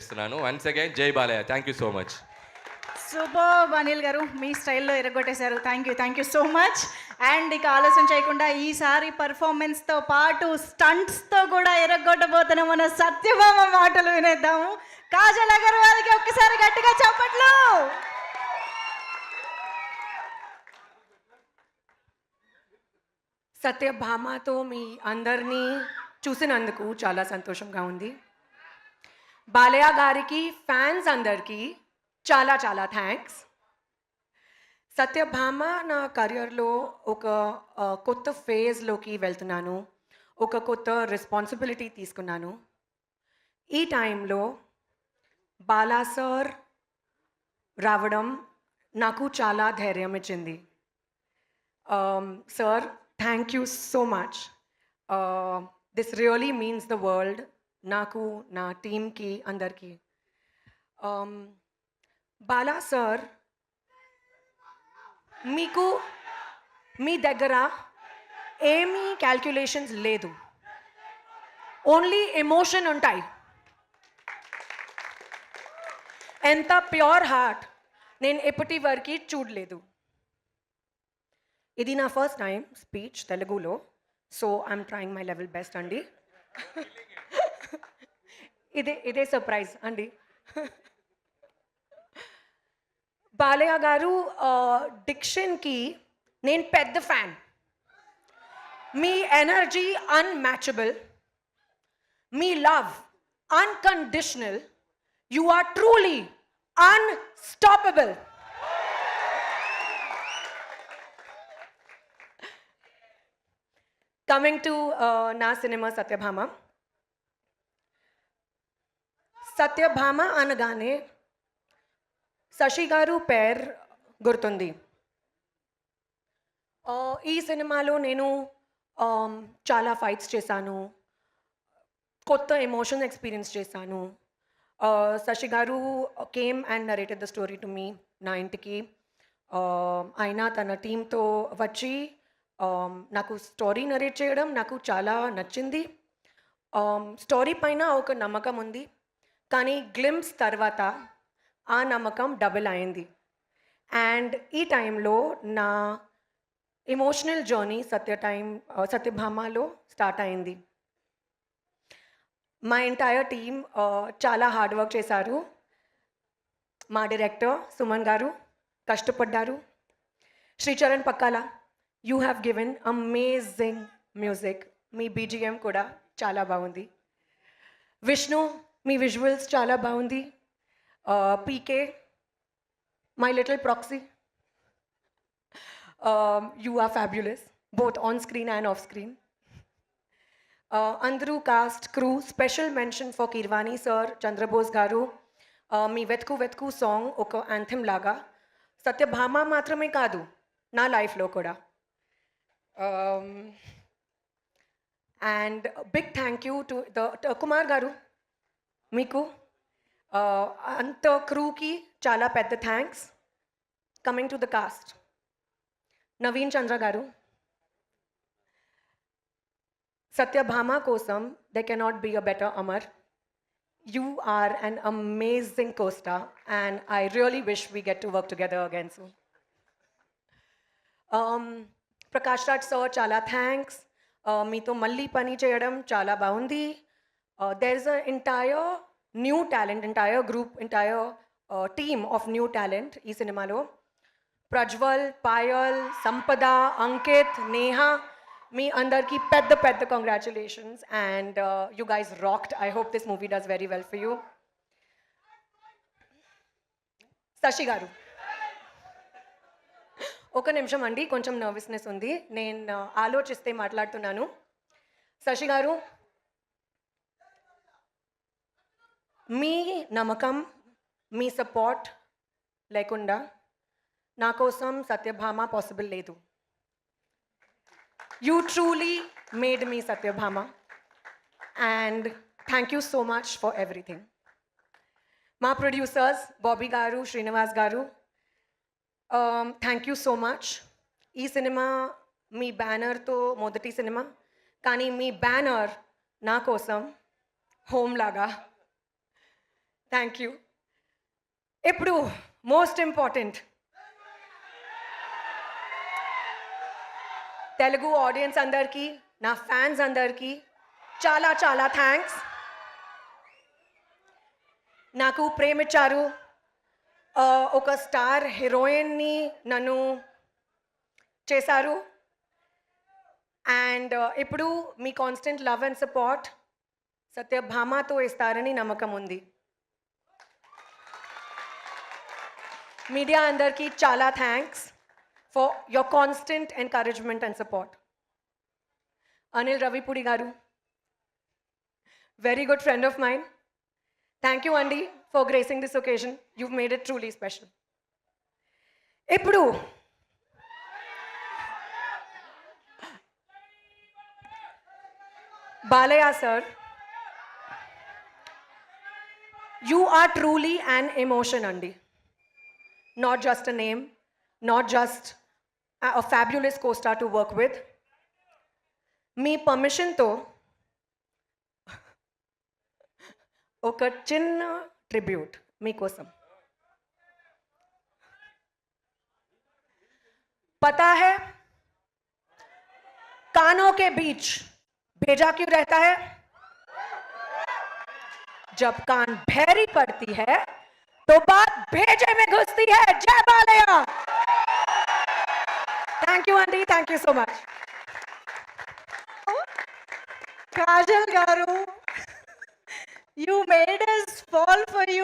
ఇస్తున్నాను. Once again జై Balayya. Thank you so much. Super Anil గారు, మీ స్టైల్లో ఎరగొట్టేశారు. Thank you so much. And ఇక ఆలస్యం చేయకుండా ఈసారి పర్ఫార్మెన్స్తో పాటు స్టంట్స్తో కూడా ఎరగొట్టబోతున్న మన సత్యభామ మాటలు వినేద్దాము. కాజల్ అగర్వాల్కి ఒక్కసారి గట్టిగా చప్పట్లు. సత్యభామతో మీ అందరినీ చూసినందుకు చాలా సంతోషంగా ఉంది. బాలయ్య గారికి ఫ్యాన్స్ అందరికీ చాలా చాలా థ్యాంక్స్. సత్యభామ నా కెరియర్లో ఒక కొత్త ఫేజ్లోకి వెళ్తున్నాను. ఒక కొత్త రెస్పాన్సిబిలిటీ తీసుకున్నాను. ఈ టైంలో బాలా సార్ రావడం నాకు చాలా ధైర్యం ఇచ్చింది. Sir, thank you so much. This really means the world నాకు, నా టీమ్కి, అందరికీ. బాలా సార్, మీకు మీ దగ్గర ఏమీ క్యాల్కులేషన్స్ లేదు, ఓన్లీ ఎమోషన్ ఉంటాయి. ఎంత ప్యూర్ హార్ట్ నేను ఎప్పటి వరకు చూడలేదు. ఇది నా ఫస్ట్ టైం స్పీచ్ తెలుగులో, so I'm trying my level best అండి. ఇదే సర్ప్రైజ్ అండి. బాలయ్య గారు డిక్షన్కి నేను పెద్ద ఫ్యాన్. మీ ఎనర్జీ అన్మ్యాచబుల్, మీ love unconditional. You are truly unstoppable. Coming to నా సినిమా సత్యభామ. సత్యభామ అనగానే శశి గారు పేరు గుర్తుంది. ఈ సినిమాలో నేను చాలా ఫైట్స్ చేశాను, కొత్త ఎమోషన్ ఎక్స్పీరియన్స్ చేశాను. శశి గారు came and narrated the story to me నా ఇంటికి. ఆయన తన టీంతో వచ్చి నాకు స్టోరీ నరేట్ చేయడం నాకు చాలా నచ్చింది. స్టోరీ పైన ఒక నమ్మకం ఉంది, కానీ గ్లిమ్స్ తర్వాత ఆ నమ్మకం డబుల్ అయింది. అండ్ ఈ టైంలో నా ఎమోషనల్ జర్నీ సత్యభామలో స్టార్ట్ అయింది. మా ఎంటైర్ టీమ్ చాలా హార్డ్ వర్క్ చేశారు. మా డైరెక్టర్ సుమన్ గారు కష్టపడ్డారు. Sricharan Pakkala, you have given amazing music. మీ బీజిఎం కూడా చాలా బాగుంది. విష్ణు, మీ విజువల్స్ చాలా బాగుంది. PK, my little proxy, you are fabulous both on screen and off screen. అందరూ cast, crew, special mention for Keeravani sir, Chandrabose గారు. మీ వెతుకు వెతుకు సాంగ్ ఒక యాంథమ్ లాగా సత్యభామ మాత్రమే కాదు, నా లైఫ్లో కూడా. And big thank you to the Kumar గారు, మీకు అంత క్రూకి చాలా పెద్ద thanks. Coming to the cast, Naveen Chandra గారు, సత్యభామ కోసం they cannot be a better Amar. You are an amazing co-star and I really wish we get to work together again soon. Prakash Raj sir, chala thanks. Meeto malli pani cheyadam chala baundi. There's an entire new talent, entire group, entire team of new talent ee cinema lo. Prajwal, Payal, Sampada, Ankit, Neha, మీ అందరికీ పెద్ద పెద్ద congratulations. And you guys rocked. I hope this movie does very well for you. Sashi garu, ఒక నిమిషం అండి, కొంచెం nervousness ఉంది, నేను ఆలోచిస్తే మాట్లాడుతున్నాను. శశి గారు, మీ నమ్మకం, మీ సపోర్ట్ లేకుండా నా కోసం సత్యభామ పాసిబుల్ లేదు. You truly made me Satyabhama and thank you so much for everything. My producers, Bobby Garu, Srinivas Garu, thank you so much. Ee cinema మీ బ్యానర్తో మొదటి సినిమా, కానీ మీ బ్యానర్ నా కోసం హోమ్ లాగా. Thank you. ఇప్పుడు మోస్ట్ ఇంపార్టెంట్, తెలుగు ఆడియన్స్ అందరికీ, నా fans అందరికీ చాలా చాలా థ్యాంక్స్. నాకు ప్రేమించారు, ఒక స్టార్ హీరోయిన్ని నన్ను చేశారు. అండ్ ఇప్పుడు మీ కాన్స్టెంట్ లవ్ అండ్ సపోర్ట్ సత్యభామతో ఇస్తారని నమ్మకం ఉంది. మీడియా అందరికీ చాలా thanks for your constant encouragement and support. Anil Ravipudi garu, very good friend of mine. Thank you అండి for gracing this occasion. You made it truly special. ఇప్పుడు Balayya sir, you are truly an emotion, Andy. Not just a name, not just a fabulous co-star to work with. మీ పర్మిషన్తో ఒక చిన్న tribute మీకోసం. पता है कानों के बीच भेजा क्यों रहता है? जब कान भैरी पड़ती है तो बात भेजे में घुसती है. जय Balayya. Thank you aunty, thank you so much. Kajal garu, you made us fall for you